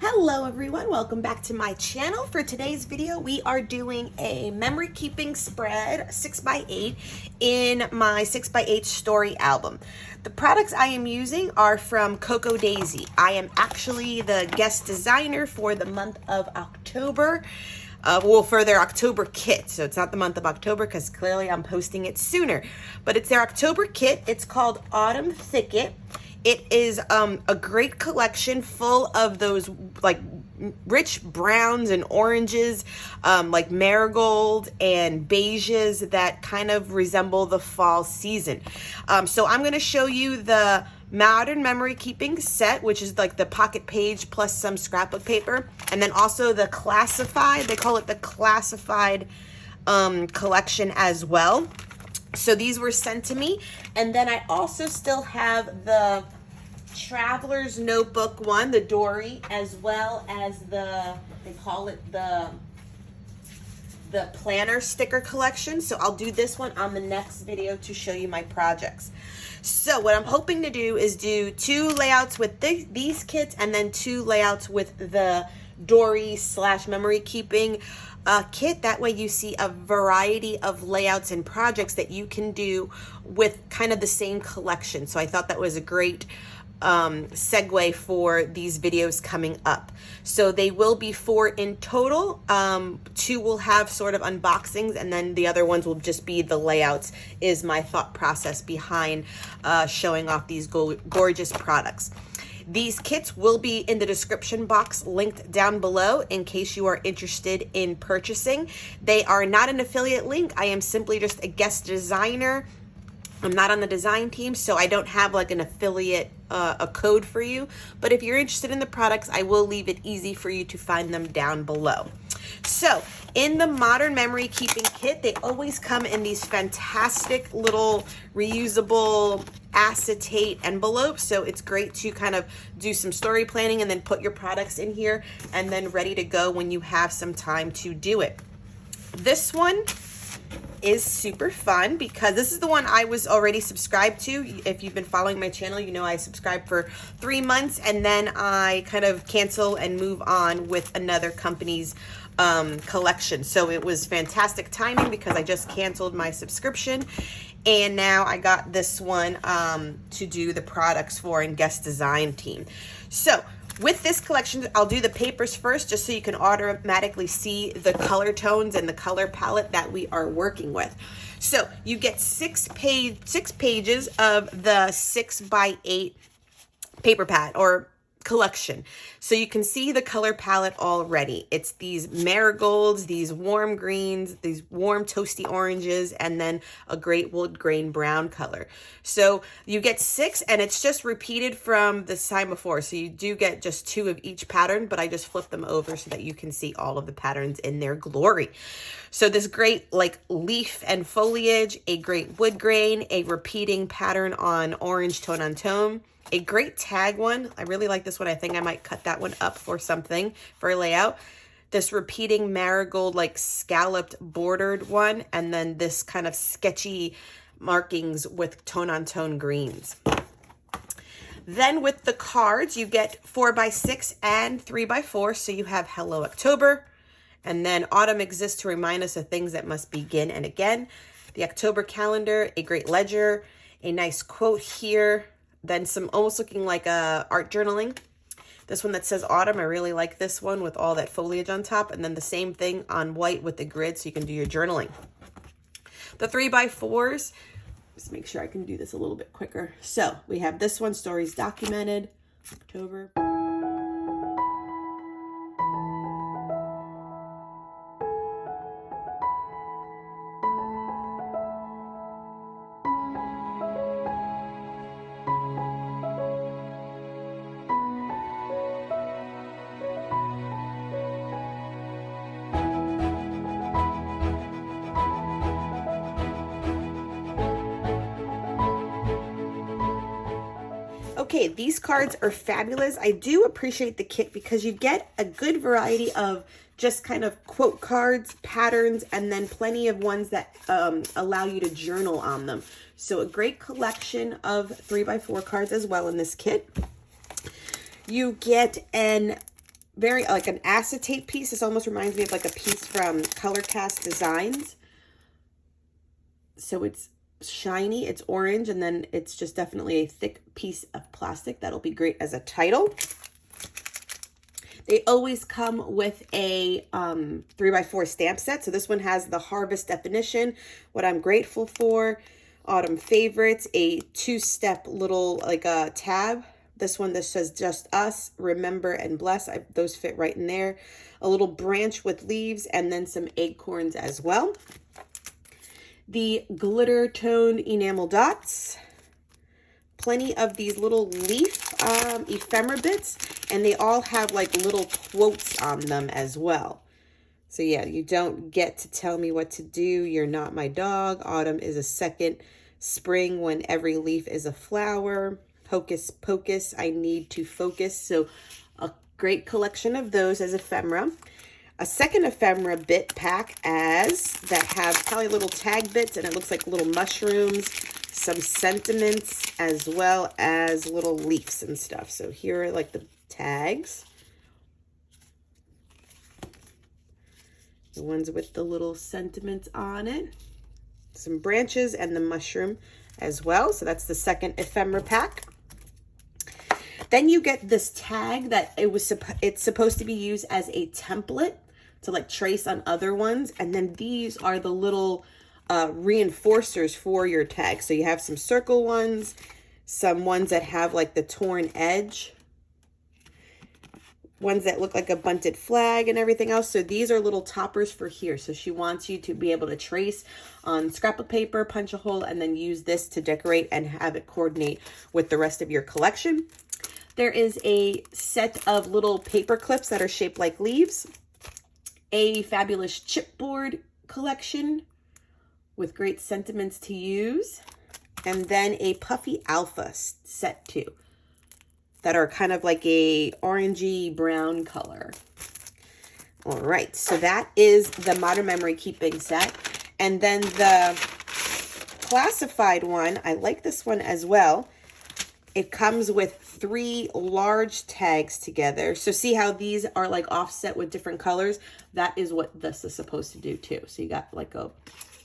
Hello everyone, welcome back to my channel. For today's video, we are doing a memory keeping spread 6x8 in my 6x8 story album. The products I am using are from Coco Daisy. I am actually the guest designer for the month of October. For their October kit. So it's not the month of October because clearly I'm posting it sooner. But it's their October kit. It's called Autumn Thicket. It is a great collection full of those like rich browns and oranges, like marigold and beiges that kind of resemble the fall season. So I'm going to show you the modern memory keeping set, which is like the pocket page plus some scrapbook paper, and then also the classified, they call it the classified collection as well. So these were sent to me, and then I also still have the Traveler's Notebook one, the Dory, as well as they call it the planner sticker collection. So I'll do this one on the next video to show you my projects. So what I'm hoping to do is do 2 layouts with these kits and then 2 layouts with the Dory / memory keeping kit. That way you see a variety of layouts and projects that you can do with kind of the same collection. So I thought that was a great segue for these videos coming up. So they will be 4 in total. 2 will have sort of unboxings, and then the other ones will just be the layouts, is my thought process behind showing off these gorgeous products. These kits will be in the description box linked down below in case you are interested in purchasing. They are not an affiliate link. I am simply just a guest designer. I'm not on the design team, so I don't have like an affiliate a code for you. But if you're interested in the products, I will leave it easy for you to find them down below. So in the modern memory keeping kit, they always come in these fantastic little reusable acetate envelopes. So it's great to kind of do some story planning and then put your products in here and then ready to go when you have some time to do it. This one is super fun because this is the one I was already subscribed to. If you've been following my channel, you know I subscribed for 3 months and then I kind of cancel and move on with another company's collection. So it was fantastic timing because I just canceled my subscription and now I got this one to do the products for and guest design team. So with this collection, I'll do the papers first just so you can automatically see the color tones and the color palette that we are working with. So you get 6 pages of the 6x8 paper pad or collection. So you can see the color palette already. It's these marigolds, these warm greens, these warm toasty oranges, and then a great wood grain brown color. So you get 6 and it's just repeated from the time before. So you do get just 2 of each pattern, but I just flip them over so that you can see all of the patterns in their glory. So this great like leaf and foliage, a great wood grain, a repeating pattern on orange tone on tone, a great tag one. I really like this one. I think I might cut that one up for something for a layout. This repeating marigold like scalloped bordered one, and then this kind of sketchy markings with tone on tone greens. Then with the cards, you get 4x6 and 3x4. So you have Hello October, and then Autumn exists to remind us of things that must begin and again. The October calendar, a great ledger, a nice quote here. Then some almost looking like art journaling. This one that says autumn, I really like this one with all that foliage on top. And then the same thing on white with the grid so you can do your journaling. The 3x4s, just make sure I can do this a little bit quicker. So we have this one, stories documented, October. Okay, these cards are fabulous. I do appreciate the kit because you get a good variety of just kind of quote cards, patterns, and then plenty of ones that allow you to journal on them. So a great collection of 3x4 cards as well in this kit. You get an very like an acetate piece. This almost reminds me of like a piece from Color Cast Designs. So it's shiny, it's orange, and then it's just definitely a thick piece of plastic. That'll be great as a title. They always come with a 3x4 stamp set. So this one has the harvest definition, what I'm grateful for, autumn favorites, a 2-step little like a tab. This one, this says just us, remember and bless. Those fit right in there. A little branch with leaves and then some acorns as well. The glitter tone enamel dots. Plenty of these little leaf ephemera bits, and they all have like little quotes on them as well. So yeah, you don't get to tell me what to do. You're not my dog. Autumn is a second spring when every leaf is a flower. Hocus pocus, I need to focus. So a great collection of those as ephemera. A second ephemera bit pack that have probably little tag bits, and it looks like little mushrooms, some sentiments, as well as little leaves and stuff. So here are like the tags. The ones with the little sentiments on it. Some branches and the mushroom as well. So that's the second ephemera pack. Then you get this tag that it's supposed to be used as a template to like trace on other ones. And then these are the little reinforcers for your tag. So you have some circle ones, some ones that have like the torn edge, ones that look like a bunted flag and everything else. So these are little toppers for here. So she wants you to be able to trace on scrap of paper, punch a hole, and then use this to decorate and have it coordinate with the rest of your collection. There is a set of little paper clips that are shaped like leaves, a fabulous chipboard collection with great sentiments to use, and then a puffy alpha set too that are kind of like a orangey brown color. All right, so that is the Modern Memory Keeping set. And then the classified one, I like this one as well. It comes with 3 large tags together. So see how these are like offset with different colors? That is what this is supposed to do too. So you got like a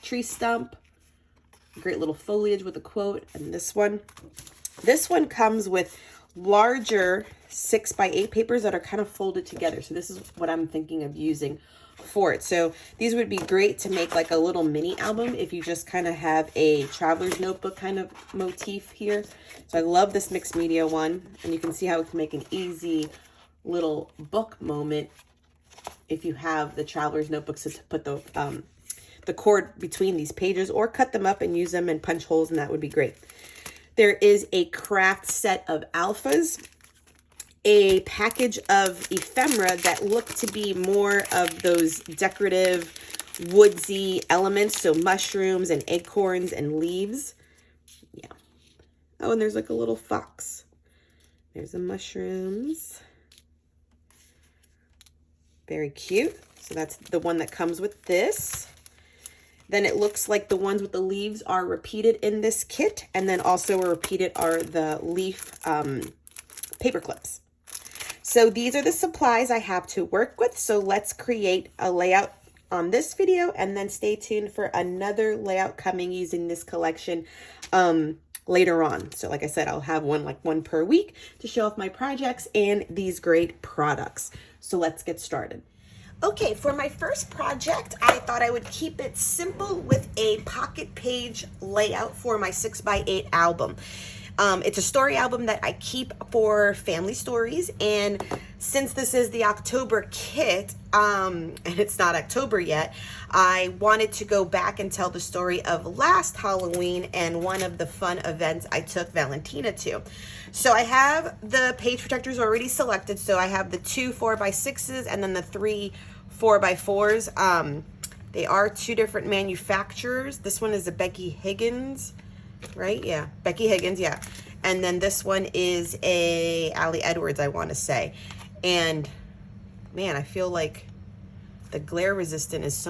tree stump, great little foliage with a quote, and this one. This one comes with larger 6x8 papers that are kind of folded together. So this is what I'm thinking of using for it. So these would be great to make like a little mini album if you just kind of have a traveler's notebook kind of motif here. So I love this mixed media one, and you can see how it can make an easy little book moment if you have the traveler's notebooks to put the cord between these pages, or cut them up and use them and punch holes, and that would be great. There is a craft set of alphas, a package of ephemera that look to be more of those decorative woodsy elements, so mushrooms and acorns and leaves. Yeah. Oh, and there's like a little fox. There's the mushrooms. Very cute. So that's the one that comes with this. Then it looks like the ones with the leaves are repeated in this kit. And then also repeated are the leaf paper clips. So these are the supplies I have to work with. So let's create a layout on this video, and then stay tuned for another layout coming using this collection later on. So like I said, I'll have one per week to show off my projects and these great products. So let's get started. Okay, for my first project, I thought I would keep it simple with a pocket page layout for my 6x8 album. It's a story album that I keep for family stories, and since this is the October kit, and it's not October yet, I wanted to go back and tell the story of last Halloween and one of the fun events I took Valentina to. So I have the page protectors already selected. So I have the 2 4x6s and then the 3 4x4s. They are 2 different manufacturers. This one is a Becky Higgins, right? Yeah, Becky Higgins, yeah. And then this one is a Allie Edwards, I want to say. And man, I feel like the glare resistant is so much